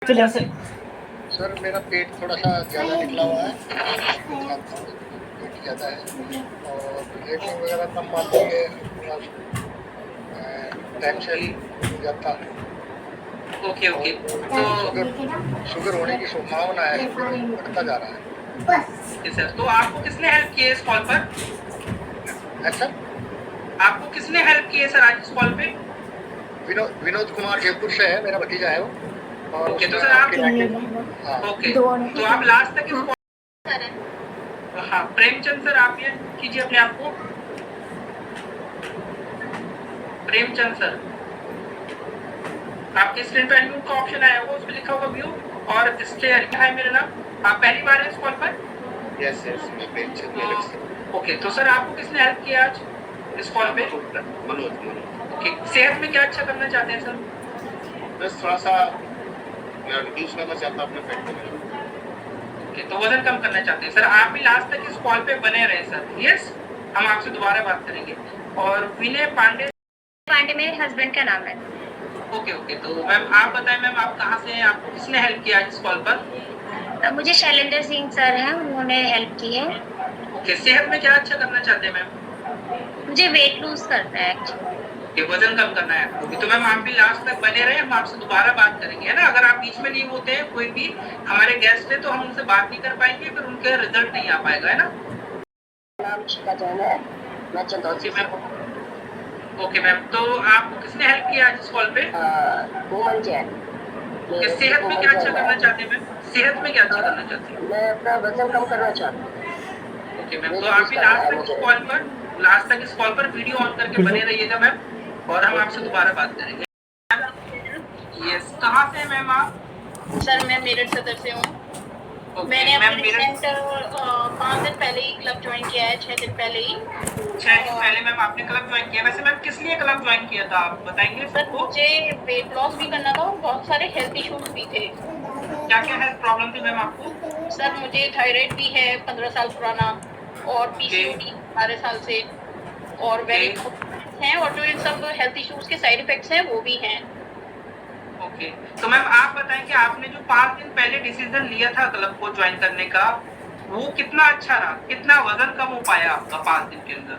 चलिए से सर मेरा पेट थोड़ा सा ज़्यादा निकला हुआ है, खाता हूँ पेट ज़्यादा है और लेटरिन वगैरह कम आती है, थोड़ा टाइम से नहीं जाता ओके ओके और तो शुगर शुगर होने की संभावना है, शुगर बढ़ता जा रहा है। सर तो आपको किसने हेल्प की है इस कॉल पर? सर आपको किसने हेल्प की है सर आज इस कॉल पे? विनोद कुमार जयपुर से है, मेरा भतीजा है वो। और ओके तो उसने सर आप आपके हाँ ओके तो आप लास्ट तक इस हाँ प्रेमचंद सर आप ये कीजिए अपने आप को। प्रेमचंद सर आपके स्क्रीन पर अनम्यूट का ऑप्शन आया होगा, उस पर लिखा होगा व्यू और स्टे लिखा है मेरा नाम। आप पहली बार है इस कॉल पर? यस यस मैं प्रेमचंद। ओके तो सर आपको किसने हेल्प किया आज इस कॉल पे? मनोज ओके सेहत में क्या अच्छा करना चाहते हैं सर? बस थोड़ा सा रिड्यूस करना चाहता अपने पेट को। ओके तो वजन कम करना चाहते हैं सर। आप भी लास्ट तक इस कॉल पे बने रहे सर। यस हम आपसे दोबारा बात करेंगे। और विनय पांडे मेरे हस्बैंड का नाम है। ओके ओके तो मैम आप बताएं मैम आप कहाँ से हैं, आपको किसने हेल्प किया इस कॉल पर? मुझे शैलेंद्र सिंह सर हैं, उन्होंने हेल्प की है। ओके सेहत में क्या अच्छा करना चाहते हैं मैम? मुझे वेट लूज करना है एक्चुअली। ये वजन कम करना है आपको भी। तो मैम आप भी लास्ट तक बने रहे, हम आपसे दोबारा बात करेंगे है ना। अगर आप बीच में नहीं होते हैं कोई भी हमारे गेस्ट है तो हम उनसे बात नहीं कर पाएंगे, फिर उनके रिजल्ट नहीं आ पाएगा है ना। नाम शिखा जैन है, मैं चंदौसी से हूँ। ओके मैम तो आपको किसने हेल्प किया आज इस कॉल पे? कोमल जैन। सेहत में क्या अच्छा करना चाहते हैं मैम? सेहत में क्या अच्छा करना चाहते हैं? मैं अपना वजन कम करना चाहती हूँ। ओके मैम तो आप भी लास्ट तक इस कॉल पर वीडियो ऑन करके बने रहिएगा मैम और हम आपसे दोबारा बात करेंगे। यस कहाँ से मैम आप? सर मैं मेरठ सदर से हूँ। मैंने अभी रिसेंट 5 दिन पहले ही क्लब ज्वाइन किया है, 6 दिन पहले ही। 6 दिन पहले मैम आपने क्लब ज्वाइन किया। वैसे मैम किस लिए क्लब ज्वाइन किया था आप बताएंगे सर सबको? मुझे वेट लॉस भी करना था और बहुत सारे हेल्थ इश्यूज भी थे। क्या क्या हेल्थ प्रॉब्लम थी मैम आपको? सर मुझे थायराइड भी है 15 साल पुराना और पीसीओडी 12 साल से और वेरिकोस हैं और जो इन सब हेल्थ इश्यूज के साइड इफेक्ट्स हैं वो भी हैं। ओके तो मैम आप बताएं कि आपने जो 5 दिन पहले डिसीजन लिया था क्लब को ज्वाइन करने का वो कितना अच्छा रहा, कितना वजन कम हो पाया आपका 5 दिन के अंदर?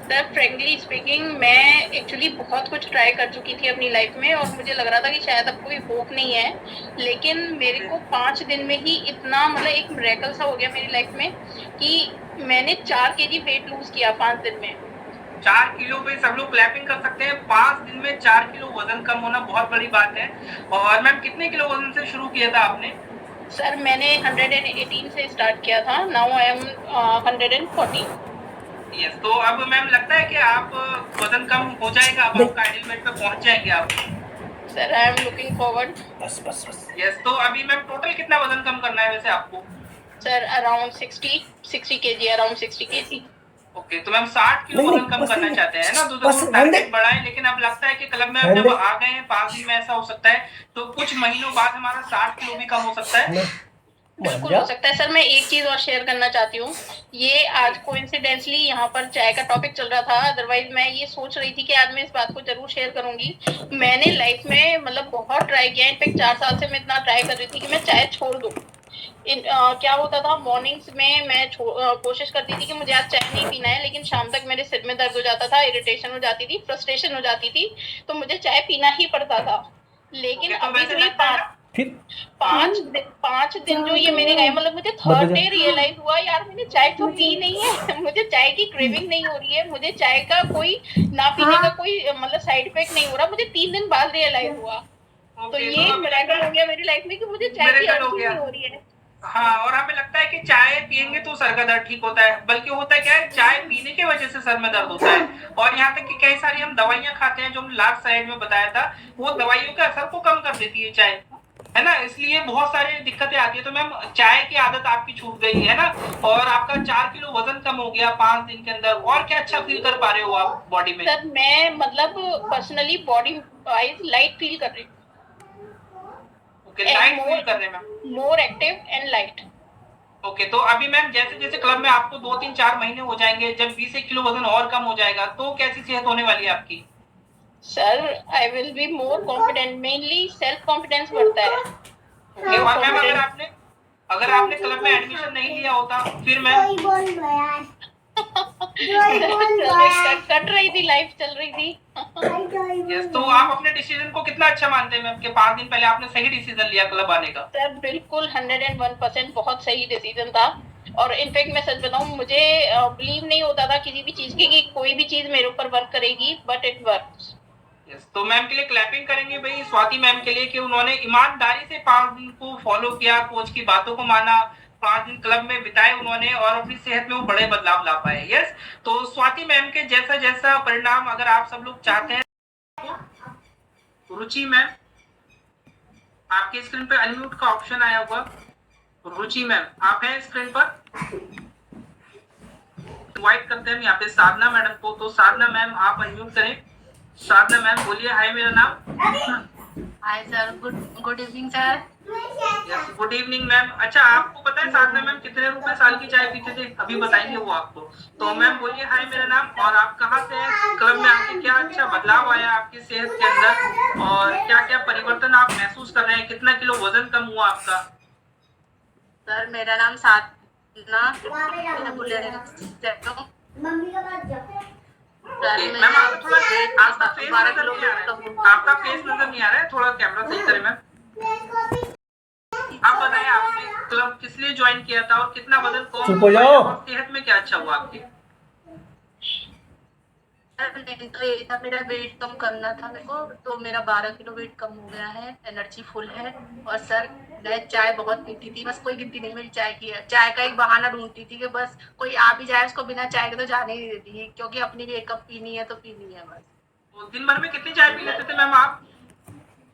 सर फ्रेंकली स्पीकिंग मैं एक्चुअली बहुत कुछ ट्राई कर चुकी थी अपनी लाइफ में और मुझे लग रहा था कि शायद अब कोई होप नहीं है, लेकिन मेरे को 5 दिन में ही इतना मतलब एक मिरेकल सा हो गया मेरी लाइफ में कि मैंने 4 केजी वेट लूज किया 5 दिन में। 4 किलो पे सब लोग क्लैपिंग कर सकते हैं। 5 दिन में 4 किलो वजन कम होना बहुत बड़ी बात है। और मैम कितने किलो वजन से शुरू किया था आपने? सर मैंने 118 से स्टार्ट किया था, नाउ आई एम 140। यस तो अब मैम लगता है कि आप वजन कम हो जाएगा, अब आपका आइडियल वेट पे पहुंच जाएंगे आप? Sir I am looking forward. बस यस तो अभी मैम टोटल कितना वजन कम करना है वैसे आपको? Sir around 60 KG, around 60 KG. Okay तो मैम 60 किलो वजन कम करना चाहते हैं ना, तो जरूर टारगेट बढ़ाएं। लेकिन अब लगता है कि क्लब में जब आ गए हैं 5 दिन में ऐसा हो सकता है तो कुछ महीनों बाद हमारा 60 किलो भी कम हो सकता है। बिल्कुल हो सकता है सर। मैं एक चीज और शेयर करना चाहती हूँ, ये आज कोइंसिडेंटली यहाँ पर चाय का टॉपिक चल रहा था, अदरवाइज मैं ये सोच रही थी कि आज मैं इस बात को जरूर शेयर करूंगी। मैंने लाइफ में मतलब बहुत ट्राई किया, इनफेक्ट 4 साल से मैं इतना ट्राई कर रही थी कि मैं चाय छोड़ दूँ। क्या होता था मॉर्निंग्स में मैं कोशिश करती थी कि मुझे आज चाय नहीं पीना है, लेकिन शाम तक मेरे सिर में दर्द हो जाता था, इरिटेशन हो जाती थी, फ्रस्ट्रेशन हो जाती थी, तो मुझे चाय पीना ही पड़ता था। लेकिन अभी जो ये 5 दिन जो ये मैंने गए, मतलब मुझे थर्ड डे रियलाइज हुआ यार मैंने चाय तो पी नहीं है मुझे चाय की क्रेविंग नहीं हो रही है, मुझे चाय का कोई ना पीने का कोई मतलब साइड इफेक्ट नहीं हो रहा, मुझे 3 दिन बाद रियलाइज हुआ। तो ये मिरेकल हो गया मेरी लाइफ में कि मुझे चाय की अर्जी नहीं हो रही है। हाँ और हमें लगता है कि चाय पियेंगे तो सर का दर्द ठीक होता है, बल्कि होता क्या है चाय पीने की वजह से सर में दर्द होता है। और यहाँ तक कि कई सारी हम दवाइयाँ खाते हैं जो हमने लास्ट स्लाइड में बताया था, वो दवाइयों के असर को कम कर देती है चाय, है ना। इसलिए बहुत सारी दिक्कतें आती है। तो मैम चाय की आदत आपकी छूट गई है ना, और आपका 4 किलो वजन कम हो गया 5 दिन के अंदर। और क्या अच्छा फील कर पा रहे हो आप बॉडी में? सर मैं मतलब personally body wise light feel कर रही हूँ। लाइट फील कर रहे हैं ma'am, more active and light. Okay तो अभी मैम जैसे जैसे क्लब में आपको 2-3-4 महीने हो जाएंगे, जब 20 किलो वजन और कम हो जाएगा तो कैसी सेहत होने वाली है आपकी? Sir I will be more confident, mainly self confidence बढ़ता है। ओके, और मैम अगर आपने क्लब में एडमिशन नहीं लिया होता फिर मैम कट रही थी, लाइफ चल रही थी। यस, तो आप अपने डिसीजन को कितना अच्छा मानते हैं मैम कि 5 दिन पहले आपने सही डिसीजन लिया क्लब आने का? सर बिल्कुल 101% बहुत सही डिसीजन था। और इनफैक्ट मैं सच बताऊं, मुझे बिलीव नहीं होता था किसी भी चीज की कि कोई भी चीज मेरे ऊपर वर्क करेगी, बट इट वर्क्स। यस, तो मैम के लिए क्लैपिंग करेंगे भाई, स्वाति मैम के लिए, कि उन्होंने ईमानदारी से 5 दिन को फॉलो किया, कोच की बातों को माना, 5 दिन क्लब में बिताए उन्होंने और अपनी सेहत में वो बड़े बदलाव ला पाए। यस, तो स्वाति मैम के जैसा परिणाम अगर आप सब लोग चाहते हैं। रुचि मैम, आपकी स्क्रीन पे अनम्यूट का ऑप्शन आया हुआ। रुचि मैम, आप हैं स्क्रीन पर? इनवाइट करते हैं यहाँ पे साधना मैडम को, तो साधना मैम आप अनम्यूट करें। साधना मैम बोलिए, हाय मेरा नाम। Hi sir, good evening sir. Yes, good evening ma'am. अच्छा, आपको पता है साधना मैम कितने रुपए साल की चाय पीते थे? अभी बताएंगे वो आपको। तो मैम बोलिए, हाय मेरा नाम, और आप कहाँ से हैं? क्लब में आके क्या अच्छा बदलाव आया आपकी सेहत के अंदर, और क्या क्या परिवर्तन आप महसूस कर रहे हैं? कितना किलो वजन कम हुआ आपका? सर मेरा नाम साधना। मैम आपका थोड़ा आपका फेस नजर नहीं आ रहा है, आपका फेस नजर नहीं आ रहा है, थोड़ा कैमरा सही करें मैम। आप बताएं, आपने क्लब किस लिए ज्वाइन किया था और कितना वजन कम हुआ और सेहत में क्या अच्छा हुआ आपकी? तो ये था, मेरा वेट कम करना था मेरे को, तो मेरा 12 किलो वेट कम हो गया है, एनर्जी फुल है। और सर मैं चाय बहुत पीती थी, बस कोई गिनती नहीं मेरी चाय की है, चाय का एक बहाना ढूंढती थी कि बस कोई आ भी जाए उसको बिना चाय के तो जाने ही नहीं देती, क्योंकि अपनी भी एक कप पीनी है तो पीनी है बस। तो दिन भर में कितनी चाय पी लेते थे मैम आप?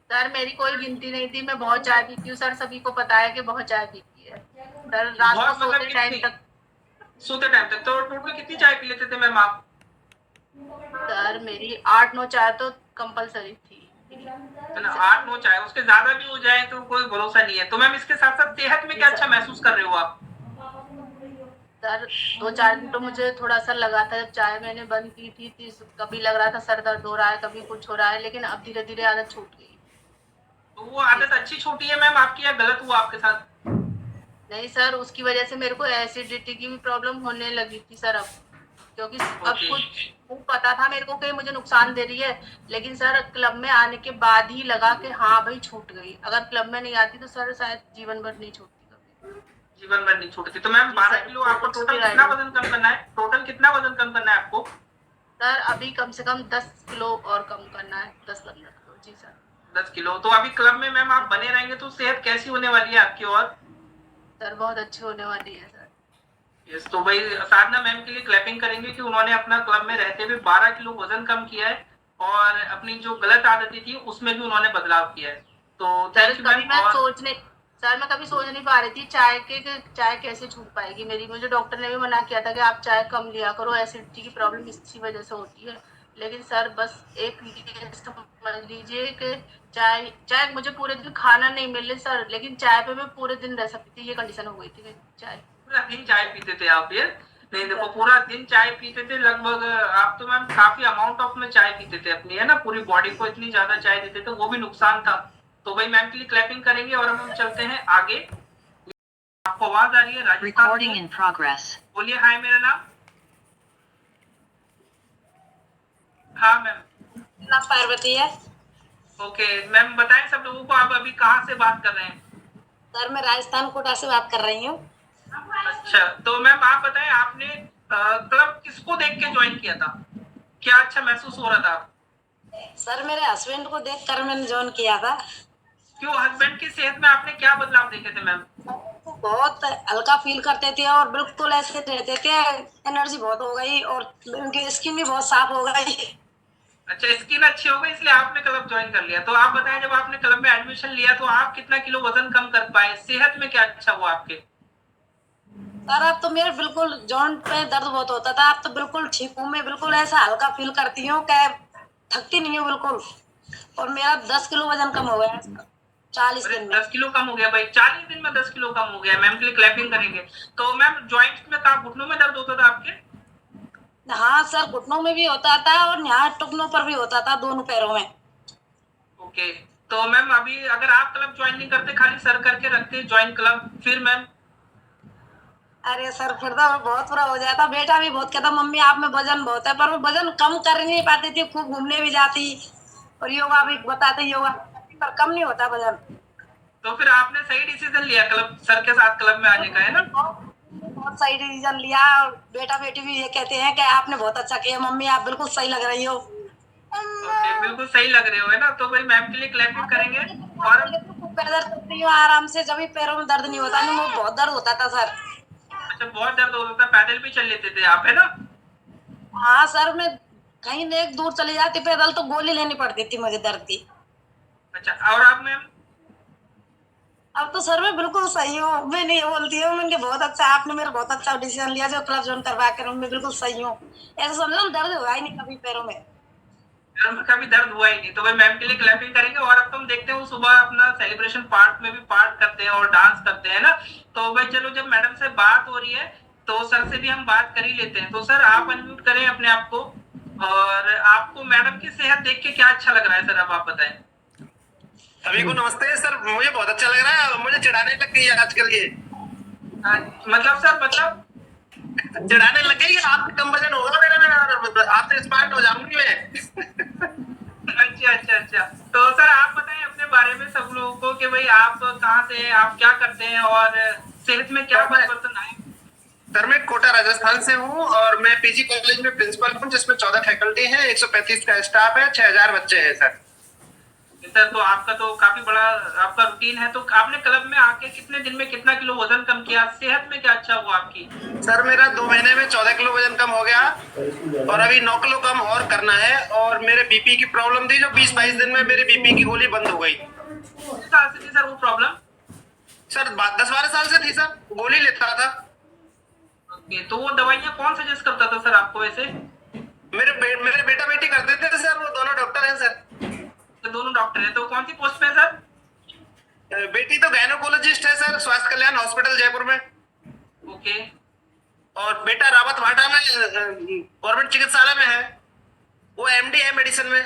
सर मेरी कोई गिनती नहीं थी, मैं बहुत चाय पीती हूँ सर, सभी को पता है कि बहुत चाय पीती है सर। रात को सोते टाइम तक, सोते टाइम तक तो टोटल कितनी चाय पी लेते थे मैम आप? सर मेरी 8-9 चाय तो कंपलसरी थी। 8-9 चाय, उसके ज्यादा भी हो जाए तो कोई भरोसा नहीं है। तो मैम इसके साथ साथ सेहत में क्या अच्छा महसूस कर रहे हो आप? सर 2-4 दिन तो मुझे थोड़ा सा लगा था, जब चाय मैंने बंद की थी कभी लग रहा था सर दर्द हो रहा है, कभी कुछ हो रहा है, लेकिन अब धीरे धीरे आदत छूट गई। तो वो आदत अच्छी छूटी है मैम आपकी या गलत हुआ आपके साथ? नहीं सर, उसकी वजह से मेरे को एसिडिटी की भी प्रॉब्लम होने लगी थी सर अब, क्योंकि अब कुछ पता था मेरे को कि मुझे नुकसान दे रही है, लेकिन सर क्लब में आने के बाद ही लगा कि हाँ भाई छूट गई, अगर क्लब में नहीं आती तो सर शायद जीवन भर नहीं छूटती कभी। जीवन भर नहीं छूटती। तो मैम 12 किलो आपको टोटल कितना वजन कम करना है? टोटल कितना वजन कम करना है आपको? सर अभी कम से कम 10 किलो और कम करना है, 10-15 किलो। जी सर 10 किलो। तो अभी क्लब में मैम आप बने रहेंगे तो सेहत कैसी होने वाली है आपकी? और सर बहुत अच्छी होने वाली है सर। यस, तो भाई साधना मैम के लिए क्लैपिंग करेंगे कि उन्होंने अपना क्लब में रहते हुए 12 किलो वजन कम किया है और अपनी जो गलत आदतें थी उसमें भी उन्होंने बदलाव किया है। तो थैंक यू मैम। सर मैं कभी सोच नहीं पा रही थी चाय कैसे छूट पाएगी मेरी, मुझे डॉक्टर ने भी मना किया था कि आप चाय कम लिया करो, एसिडिटी की प्रॉब्लम इसी वजह से होती है। लेकिन सर बस एक समझ लीजिए कि चाय मुझे पूरे दिन खाना नहीं मिले सर, लेकिन चाय पे मैं पूरे दिन रह सकती थी, ये कंडीशन हो गई थी। चाय पूरा दिन चाय पीते थे आप? ये नहीं, देखो पूरा दिन चाय पीते थे लगभग आप, तो मैम काफी अमाउंट ऑफ में चाय पीते थे अपनी, है ना, पूरी बॉडी को इतनी ज्यादा चाय देते थे, वो भी नुकसान था। तो भाई मैम के लिए क्लैपिंग करेंगे और हम चलते हैं आगे। आपको आवाज आ रही है? Recording in progress. बोलिए, हाय मेरा नाम। हाँ मैम। नाम पार्वती है। ओके मैम, बताएं सब लोगों को आप अभी कहाँ से बात कर रहे हैं? सर मैं राजस्थान कोटा से बात कर रही हूँ। अच्छा, तो मैम आप बताएं, आपने क्लब किसको देख के ज्वाइन किया था? क्या अच्छा महसूस हो रहा था? सर मेरे हस्बैंड को देखकर मैंने ज्वाइन किया था। क्यों, हस्बैंड की सेहत में आपने क्या बदलाव देखे थे मैम? बहुत हल्का फील करते थे और बिल्कुल ऐसे रहते थे, एनर्जी बहुत हो गई और उनकी स्किन भी बहुत साफ हो गई। अच्छा, स्किन अच्छी हो गई इसलिए आपने क्लब ज्वाइन कर लिया। तो आप बताएं, जब आपने क्लब में एडमिशन लिया तो आप कितना किलो वजन कम कर पाए? सेहत में क्या अच्छा हुआ आपके? सर अब तो मेरे बिल्कुल जॉइंट पे दर्द बहुत होता था, अब तो बिल्कुल ठीक हूँ मैं, बिल्कुल ऐसा हल्का फील करती हूँ कि थकती नहीं हूँ बिल्कुल। और मेरा 10 किलो वजन कम हो गया 40 दिन में। 10 किलो कम हो गया भाई, 40 दिन में 10 किलो कम हो गया। मैम के लिए क्लैपिंग करेंगे। तो मैम जॉइंट्स में कहाँ, घुटनों में दर्द होता था आपके? हाँ सर, घुटनों में भी होता था और यहाँ टुकनों पर भी होता था, दोनों पैरों में। ओके, तो मैम अभी अगर आप क्लब ज्वाइन नहीं करते, खाली सर करके रखते ज्वाइन क्लब, फिर मैम? अरे सर फिर तो बहुत बुरा हो जाता। बेटा भी बहुत कहता मम्मी आप में वजन बहुत है, पर मैं वजन कम कर नहीं पाती थी। खूब घूमने भी जाती और योगा भी बताते, योगा करती, पर कम नहीं होता वजन। तो फिर आपने सही डिसीजन लिया क्लब, सर के साथ क्लब में आने का, है ना? बहुत सही डिसीजन लिया। और बेटा बेटी भी ये कहते हैं कि आपने बहुत अच्छा किया मम्मी, आप बिल्कुल सही लग रही हो। ओके, बिल्कुल सही लग रहे हो, है ना? तो भाई मैम के लिए क्लैपिंग करेंगे। और पैर दर्द करती हूँ आराम से, जब भी पैरों में दर्द नहीं होता, नहीं वो बहुत दर्द होता था सर। अच्छा, बहुत दर्द होता था, पैदल भी चल लेते थे आप, है ना? हाँ सर, मैं कहीं एक दूर चली जाती पैदल तो गोली लेनी पड़ती थी मुझे दर्द की। अच्छा, और आप मैम? अब तो सर मैं बिल्कुल सही हूँ। मैं नहीं बोलती हूँ, मैंने बहुत अच्छा, आपने मेरा बहुत अच्छा डिसीजन लिया जो क्लब ज्वाइन करवा कर, मैं बिल्कुल सही हूँ। ऐसा समझो दर्द हुआ ही नहीं कभी पैरों में। पैर में कभी दर्द हुआ ही नहीं, तो भाई मैम के लिए क्लैपिंग करेंगे। और अब तो हम देखते हैं वो सुबह अपना सेलिब्रेशन पार्ट में भी पार्ट करते हैं और डांस करते हैं ना। तो भाई चलो, जब मैडम से बात हो रही है तो सर से भी हम बात कर ही लेते हैं। तो सर आप अनम्यूट करें अपने आप को। और आपको मैडम की सेहत देख के क्या अच्छा लग रहा है सर, अब आप बताएं। सभी को नमस्ते सर, मुझे बहुत अच्छा लग रहा है। मुझे चिढ़ाने लग गई है आजकल ये। मतलब सर, मतलब चिढ़ाने लग गई है, आपसे कम वजन होगा मेरा, आपसे स्मार्ट हो जाऊंगी मैं। अच्छा अच्छा अच्छा। तो सर आप बताएं अपने बारे में सब लोगों को कि भाई आप कहाँ से हैं, आप क्या करते हैं और सेहत में क्या परिवर्तन आए? सर मैं कोटा राजस्थान से हूँ और मैं पीजी कॉलेज में प्रिंसिपल हूँ, जिसमें 14 फैकल्टी है, 135 का स्टाफ है, 6000 बच्चे हैं सर। सर तो आपका तो काफी बड़ा आपका रूटीन है। तो आपने क्लब में आके कितने दिन में कितना किलो वजन कम किया, सेहत में क्या अच्छा हुआ आपकी? सर मेरा 2 महीने में 14 किलो वजन कम हो गया और अभी 9 किलो कम और करना है। और मेरे बीपी की प्रॉब्लम थी, जो 20-22 दिन में मेरे बीपी की गोली बंद हो गई। किस साल से थी सर वो प्रॉब्लम? सर 10-12 साल से थी सर, गोली लेता था। ओके, तो वो दवाइयाँ कौन सजेस्ट करता था सर आपको वैसे? मेरे बेटा बेटी करते थे सर, वो दोनों डॉक्टर हैं सर। तो दोनों डॉक्टर हैं, तो कौन सी पोस्ट पे है सर? बेटी तो गायनोकोलॉजिस्ट है सर, स्वास्थ्य कल्याण हॉस्पिटल जयपुर में। ओके। और बेटा रावत भाटा में गवर्नमेंट चिकित्सालय में है, वो एमडी है मेडिसिन में।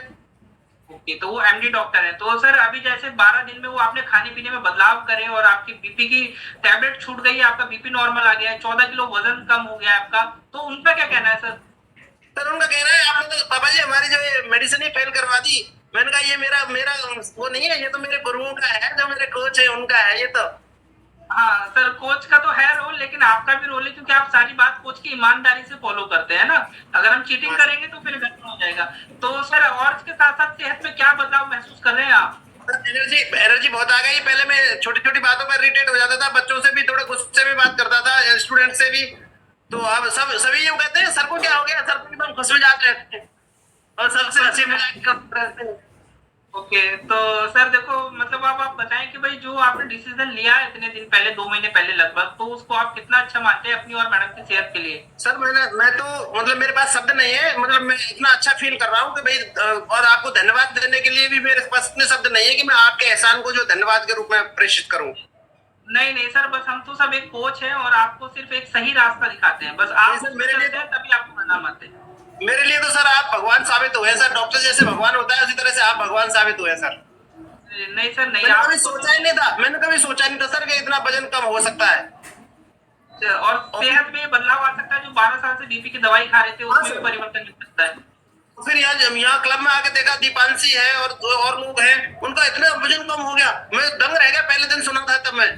ओके, तो वो एमडी डॉक्टर है। तो सर अभी जैसे 12 दिन में वो आपने खाने पीने में बदलाव करे और आपकी बीपी की टैबलेट छूट गई है, आपका बीपी नॉर्मल आ गया है, 14 किलो वजन कम हो गया है आपका, तो उनका क्या कहना है सर? सर उनका कहना है आपने तो पापा जी हमारी जो मेडिसिन ही फेल करवा दी। मैंने कहा ये मेरा मेरा वो नहीं है, ये तो मेरे गुरुओं का है, जो मेरे कोच है उनका है ये तो। हाँ सर, कोच का तो है रोल, लेकिन आपका भी रोल है, क्योंकि आप सारी बात कोच की ईमानदारी से फॉलो करते हैं ना। अगर हम चीटिंग करेंगे तो फिर गलत हो जाएगा। तो सर और इसके साथ साथ सेहत में क्या बदलाव महसूस कर रहे हैं आप? एनर्जी बहुत आ गई। पहले मैं छोटी छोटी बातों पर इरिटेट हो जाता था, बच्चों से भी थोड़े गुस्से में बात करता था, स्टूडेंट से भी। तो अब सभी ये कहते हैं सर को क्या हो गया, सर को एकदम खुश मिजाज रहते हैं और सबसे हंसी मजाक करते रहते हैं। ओके, तो सर देखो, मतलब आप बताएं कि भाई जो आपने डिसीजन लिया है इतने दिन पहले, 2 महीने पहले लगभग, तो उसको आप कितना अच्छा मानते हैं अपनी और मैडम की सेहत के लिए? सर मैं तो मतलब मेरे पास शब्द नहीं है, मतलब मैं इतना अच्छा फील कर रहा हूँ कि भाई, और आपको धन्यवाद देने के लिए भी मेरे पास इतने शब्द नहीं है कि मैं आपके एहसान को जो धन्यवाद के रूप में प्रेषित करूँ। नहीं नहीं सर, बस हम तो सब एक कोच है और आपको सिर्फ एक सही रास्ता दिखाते हैं, बस आप सर, मेरे लिए तभी आपको परिणाम आते हैं। मेरे लिए तो सर आप भगवान साबित हुए सर। डॉक्टर जैसे भगवान होता है, उसी तरह से आप भगवान साबित हुए सर। नहीं सर, नहीं, मैंने कभी सोचा ही नहीं था, सर कि इतना वजन कम हो सकता है और सेहत में बदलाव आ सकता है। जो 12 साल से बीपी की दवाई खा रहे थे उसमें भी परिवर्तन मिल सकता है। फिर यहाँ क्लब में आके देखा, दीपांशी है और दो और लोग हैं, उनका इतना वजन कम हो गया, मैं दंग रह गया। पहले दिन सुना था तब मैं।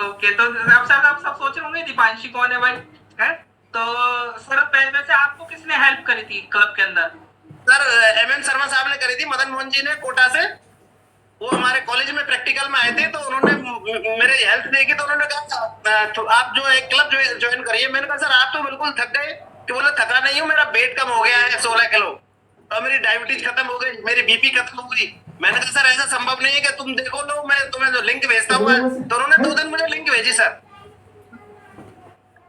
ओके, तो अब सर आप सब सोच रहे होंगे दीपांशी कौन है भाई, है? तो सर पहले से आपको किसने हेल्प करी थी क्लब के अंदर? सर एमएन शर्मा साहब ने करी थी, मदन मोहन जी ने कोटा से। वो हमारे कॉलेज में प्रैक्टिकल में आए थे, तो उन्होंने मेरे हेल्प देखी, तो उन्होंने कहा तो आप जो एक क्लब ज्वाइन करिए। मैंने कहा सर आप तो बिल्कुल थक गए। कि बोले थका नहीं हूँ, मेरा वेट कम हो गया है 16 किलो और मेरी डायबिटीज खत्म हो गई, मेरी बीपी खत्म हो गई। मैंने कहा सर ऐसा संभव नहीं है कि तुम देखो लो, मैं तुम्हें जो लिंक भेजता हूँ। तो उन्होंने 2 दिन मुझे लिंक भेजी सर।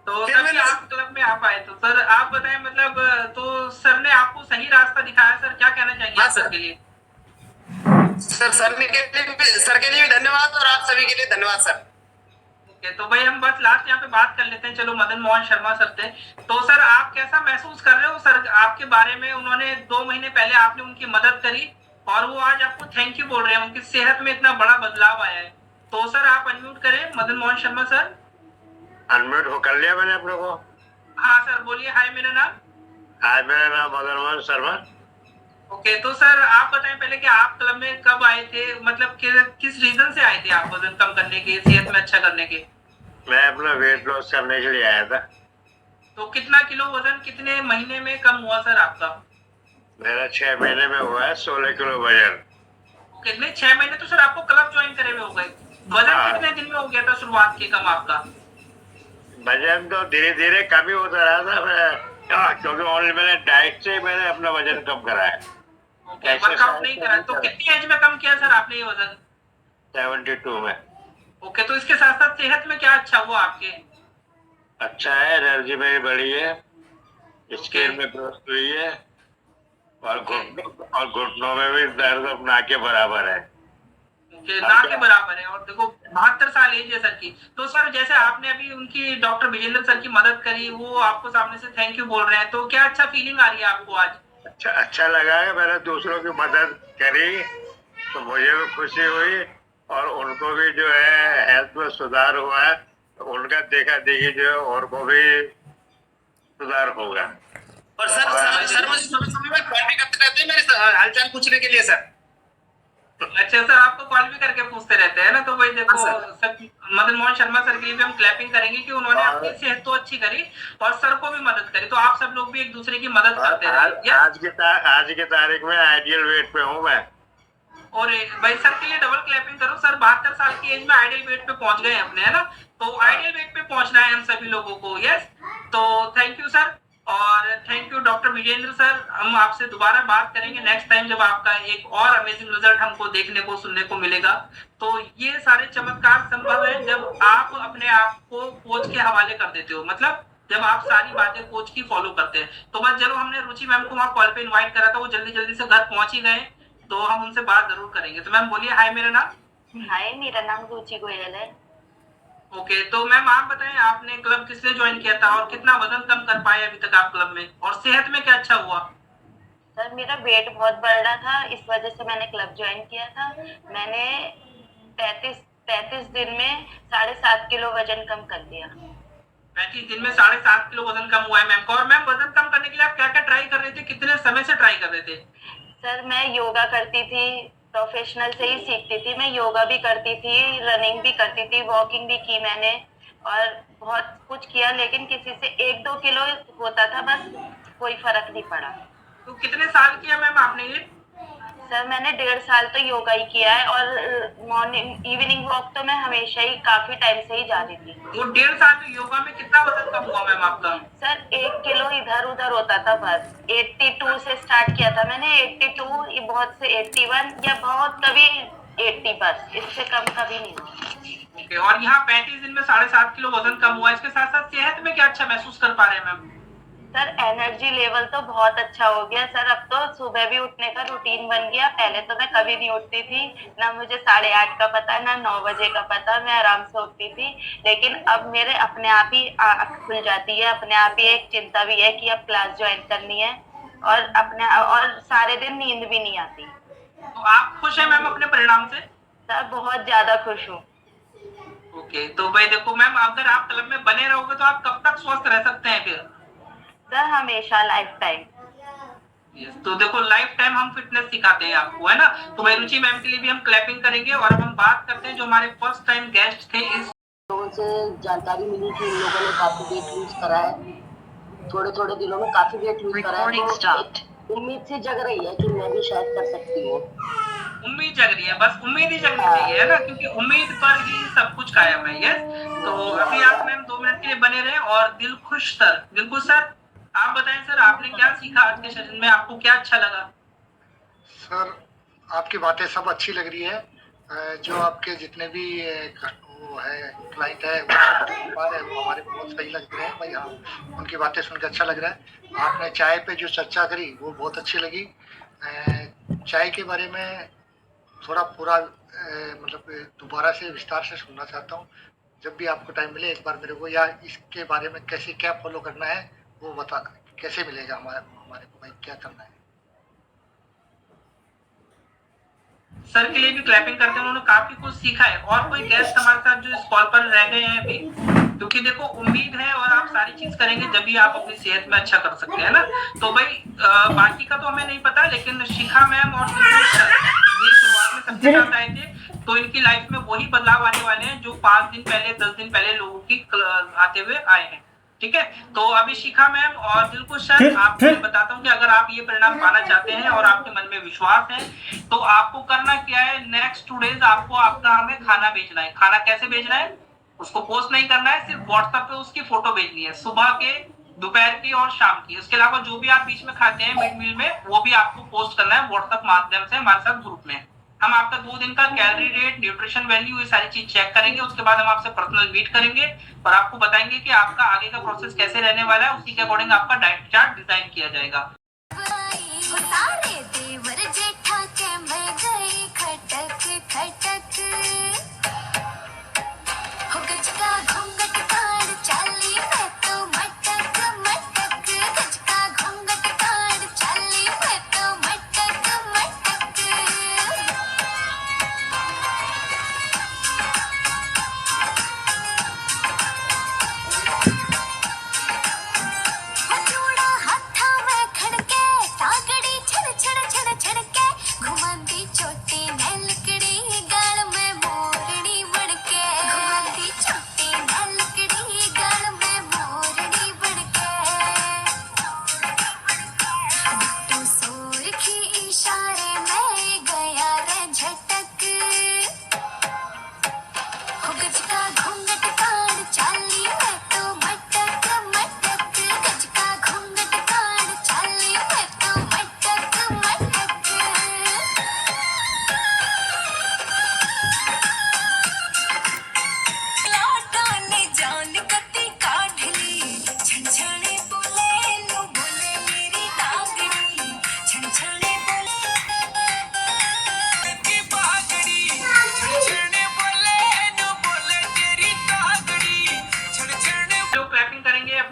तो सर आप क्लब में आप आए, तो सर आप बताएं, मतलब तो सर ने आपको सही रास्ता दिखाया। सर क्या कहना चाहिए आप सर के लिए? सर के लिए भी धन्यवाद और आप सभी के लिए धन्यवाद सर। ओके, तो भाई हम बस लास्ट यहाँ पे बात कर लेते हैं, चलो मदन मोहन शर्मा सर थे। तो सर आप कैसा महसूस कर रहे हो सर आपके बारे में? उन्होंने 2 महीने पहले आपने उनकी मदद करी और वो आज आपको थैंक यू बोल रहे हैं, उनकी सेहत में इतना बड़ा बदलाव आया है। तो सर आप अनम्यूट करें मदन मोहन शर्मा सर। अनम्यूट हो कर लिया मैंने अपने को। हाँ सर बोलिए। हाय मेरा नाम। हाय मेरा नाम मदन मोहन शर्मा। ओके तो सर आप बताएं पहले कि आप क्लब में कब आए थे, मतलब किस रीजन से आए थे आप वजन कम करने के, सेहत में अच्छा करने के? मैं अपना वेट लॉस करने के लिए आया था। तो कितना किलो वजन कितने महीने में कम हुआ सर आपका? मेरा 6 महीने में हुआ है 16 किलो वजन। कितने 6 महीने तो सर आपको क्लब ज्वाइन करे हुए हो गए। वजन हाँ। कितने दिन में हो गया था शुरुआत के कम आपका? वजन तो धीरे धीरे कम ही होता रहा था क्योंकि ओनली मैंने डाइट से मैंने अपना वजन कम करा है। ओके वर्कआउट नहीं करा। तो कितनी एज में कम किया सर आपने ये वजन? 72 में। ओके तो इसके साथ साथ सेहत में क्या अच्छा हुआ आपके? अच्छा है, एनर्जी मेरी बढ़ी है, स्किन में ग्रोथ हुई है और घुटनों में भी दर्द अब ना के बराबर है। ओके ना के बराबर है। और देखो 72 साल एज है सर की। तो सर जैसे आपने अभी उनकी डॉक्टर विजेंद्र सर की मदद करी, वो आपको सामने से थैंक यू बोल रहे हैं, तो क्या अच्छा फीलिंग आ रही है आपको आज? अच्छा लगा है। मैंने दूसरों की मदद करी तो मुझे भी खुशी हुई और उनको भी जो है हेल्थ में सुधार हुआ है, तो उनका देखा देखी जो है और को भी सुधार होगा। और सर मुझे समय समय में कॉल भी करते रहते हैं मेरे हालचाल पूछने के लिए सर। अच्छा सर आपको कॉल भी करके पूछते रहते हैं ना। तो भाई देखो हाँ, सर मदन मोहन शर्मा सर के लिए भी हम क्लैपिंग करेंगे कि उन्होंने अपनी सेहत तो अच्छी करी और सर को भी मदद करी। तो आप सब लोग भी एक दूसरे की मदद करते रहे। आज की तारीख में आइडियल वेट पे हूँ मैं। और भाई सर के लिए डबल क्लैपिंग करो। सर 72 साल की एज में आइडियल वेट पे पहुंच गए अपने, है ना। तो आइडियल वेट पे पहुंचना है हम सभी लोगों को। यस तो थैंक यू सर और thank you doctor Vijendra sir. हम आपसे दोबारा बात करेंगे नेक्स्ट टाइम जब आपका एक और अमेजिंग रिजल्ट हमको देखने को सुनने को मिलेगा। तो ये सारे चमत्कार संभव है जब आप अपने आप को कोच के हवाले कर देते हो, मतलब जब आप सारी बातें कोच की फॉलो करते हैं। तो बस चलो हमने रुचि मैम को वहाँ कॉल पे इनवाइट करा था, वो जल्दी जल्दी से घर पहुंच ही गए, तो हम उनसे बात जरूर करेंगे। तो मैम बोलिए। हाय मेरा नाम। हाय मेरा नाम रुचि गोयल है। ओके तो मैम आप बताएं आपने क्लब किस लिए ज्वाइन किया था और कितना वजन कम कर पाए अभी तक आप क्लब में, और सेहत में क्या अच्छा हुआ? सर मेरा वेट बहुत बढ़ रहा था, इस वजह से मैंने क्लब ज्वाइन किया था। मैंने 35 दिन में 7.5 किलो वजन कम कर दिया। 35 दिन में 7.5 किलो वजन कम हुआ है मैम का। और मैम वजन कम करने के लिए आप क्या क्या ट्राई कर रहे थे, कितने समय से ट्राई कर रहे थे? सर मैं योगा करती थी, प्रोफेशनल से ही सीखती थी। मैं योगा भी करती थी, रनिंग भी करती थी, वॉकिंग भी की मैंने और बहुत कुछ किया, लेकिन किसी से 1-2 किलो होता था, बस कोई फर्क नहीं पड़ा। तो कितने साल किया मैम आपने ये? सर मैंने 1.5 साल तो योगा ही किया है और मॉर्निंग इवनिंग वॉक तो मैं हमेशा ही काफी टाइम से ही जा रही थी। वो 1.5 साल में योगा में कितना वजन कम हुआ मैम आपका? सर 1 किलो इधर उधर होता था, बस 82 से स्टार्ट किया था मैंने। 82 ये बहुत से 81 या बहुत कभी 80, बस इससे कम कभी नहीं हुआ। ओके और यहाँ 35 दिन में 7.5 किलो वजन कम हुआ। इसके साथ साथ सेहत में क्या अच्छा महसूस कर पा रहे हैं मैम? सर एनर्जी लेवल तो बहुत अच्छा हो गया सर। अब तो सुबह भी उठने का रूटीन बन गया। पहले तो मैं कभी नहीं उठती थी, ना मुझे 8:30 का पता, ना 9 बजे का पता, मैं आराम से उठती थी। लेकिन अब मेरे अपने आप ही आँख खुल जाती है, अपने आप ही एक चिंता भी है कि अब क्लास ज्वाइन करनी है और सारे दिन नींद भी नहीं आती। तो आप खुश हैं मैम अपने परिणाम से? सर बहुत ज्यादा खुश हूँ। ओके तो भाई देखो मैम अगर आप क्लब में बने रहोगे तो आप कब तक स्वस्थ रह सकते हैं फिर? सर हमेशा, लाइफ टाइम। तो देखो लाइफ टाइम हम फिटनेस सिखाते हैं आपको, है ना। तो भाई रुचि मैम के लिए भी हम क्लैपिंग करेंगे। और अब हम बात करते हैं जो हमारे फर्स्ट टाइम गेस्ट थे। इस लोगों से जानकारी मिली कि इन लोगों ने काफी वेट लूज करा है, थोड़े थोड़े दिनों में काफी वेट लूज करा है। Recording stopped. तो उम्मीद सी जग रही है कि मैं भी शायद कर सकती हूँ। उम्मीद जग रही है, बस उम्मीद ही जगनी चाहिए, है ना, क्योंकि उम्मीद पर ही सब कुछ कायम है। यस तो अभी आप मैम 2 मिनट के लिए बने रहे और दिलखुश सर आप बताएं सर आपने क्या सीखा आज के सेशन में, आपको क्या अच्छा लगा? सर आपकी बातें सब अच्छी लग रही है। जो आपके जितने भी वो है क्लाइंट है वो हमारे बहुत सही लग रहे हैं भाई। हाँ उनकी बातें सुनकर अच्छा लग रहा है। आपने चाय पे जो चर्चा करी वो बहुत अच्छी लगी। चाय के बारे में थोड़ा पूरा मतलब दोबारा से विस्तार से सुनना चाहता हूँ। जब भी आपको टाइम मिले एक बार मेरे को, या इसके बारे में कैसे क्या फॉलो करना है वो बता, कैसे मिलेगा हमारे को भाई, क्या करना है? सर के लिए भी क्लैपिंग करते हैं, उन्होंने काफी कुछ सीखा है। और कोई गेस्ट हमारे साथ जो इस कॉल पर रह गए हैं अभी, क्योंकि देखो उम्मीद है और आप सारी चीज करेंगे जब भी आप अपनी सेहत में अच्छा कर सकते हैं ना। तो भाई बाकी का तो हमें नहीं पता, लेकिन शिखा मैम और ये शुरुआत में सबके साथ आए थे, तो इनकी लाइफ में वही बदलाव आने वाले हैं जो 5 दिन पहले 10 दिन पहले लोगों की आते हुए आए हैं। ठीक है, तो अभी शिखा मैम और दिलकुश सर, आपको बताता हूँ कि अगर आप ये परिणाम पाना चाहते हैं और आपके मन में विश्वास है, तो आपको करना क्या है, नेक्स्ट 2 डेज आपको आपका हमें खाना भेजना है। खाना कैसे भेजना है, उसको पोस्ट नहीं करना है, सिर्फ व्हाट्सएप पे उसकी फोटो भेजनी है, सुबह के, दोपहर की और शाम की। उसके अलावा जो भी आप बीच में खाते हैं मिड मील में, वो भी आपको पोस्ट करना है व्हाट्सएप माध्यम से हमारे साथ ग्रुप में। हम आपका 2 दिन का कैलोरी रेट, न्यूट्रिशन वैल्यू, ये सारी चीज चेक करेंगे। उसके बाद हम आपसे पर्सनल मीट करेंगे और आपको बताएंगे कि आपका आगे का प्रोसेस कैसे रहने वाला है। उसी के अकॉर्डिंग आपका डाइट चार्ट डिजाइन किया जाएगा।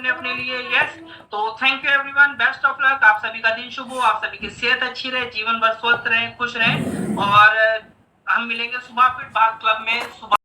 अपने लिए। यस, तो thank you everyone, best of luck, आप सभी का दिन शुभ हो, आप सभी की सेहत अच्छी रहे, जीवन भर स्वस्थ रहे, खुश रहे। और हम मिलेंगे सुबह फिट बात क्लब में सुबह।